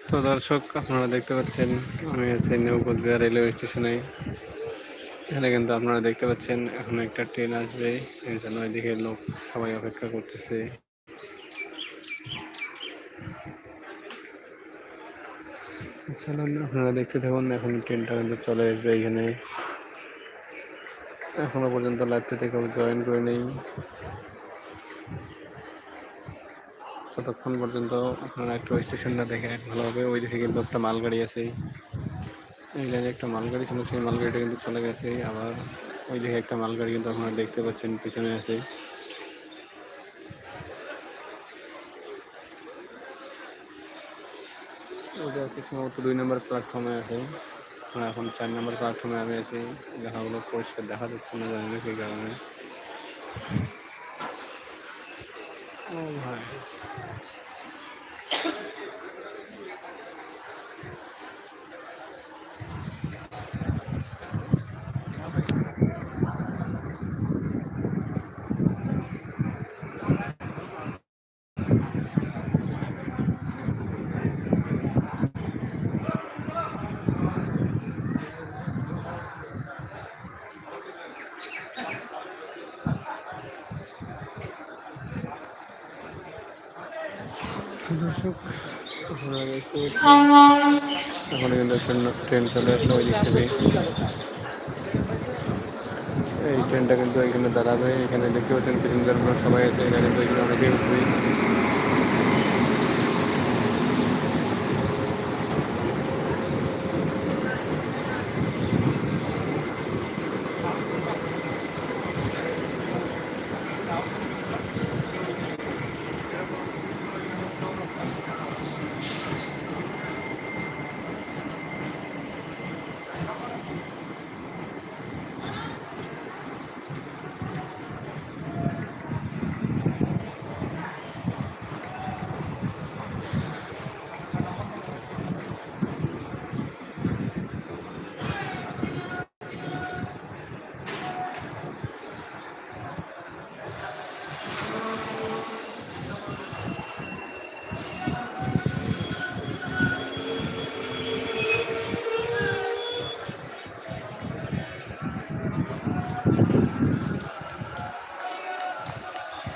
তো দর্শক, আপনারা দেখতে পাচ্ছেন আমি আছি নিউ কোচবিহার রেলওয়ে স্টেশনে। এখানে কিন্তু আপনারা দেখতে পাচ্ছেন এখন একটা ট্রেন আসবে, এই জন্য ওইদিকে লোক সবাই অপেক্ষা করতেছে। চলুন আপনারা দেখতে থাকুন, এখন ট্রেনটা কিন্তু চলে আসবে এখানে। এখনো পর্যন্ত লাইভটাতে কেউ জয়েন করে নেই। ততক্ষণ পর্যন্ত আপনারা একটু স্টেশনটা দেখে ভালোভাবে। ওই দিকে কিন্তু একটা মালগাড়ি আছে, এই লাইনে একটা মালগাড়ি ছিল, সেই মালগাড়িটা কিন্তু চলে গেছে। আবার ওই দিকে একটা মালগাড়ি কিন্তু আপনারা দেখতে পাচ্ছেন পিছনে আছে। ওইটা হচ্ছে সম্ভবত 2 নম্বর প্ল্যাটফর্মে আছে। এখন 4 নম্বর প্ল্যাটফর্মে আমি আছি। দেখাগুলো পরিষ্কার দেখা যাচ্ছে না, জানি না কী কারণে। ও ভাই, দর্শক আপনারা দেখতে পাচ্ছেন এখন কিন্তু ট্রেন চলে আসলো ওই দিক থেকে। এই ট্রেনটা কিন্তু এখানে দাঁড়াবে। এখানে দেখতে পাচ্ছেন প্যাসেঞ্জারগুলো সবাই আছে, এটা কিন্তু এখানে অনেকেই উঠবে।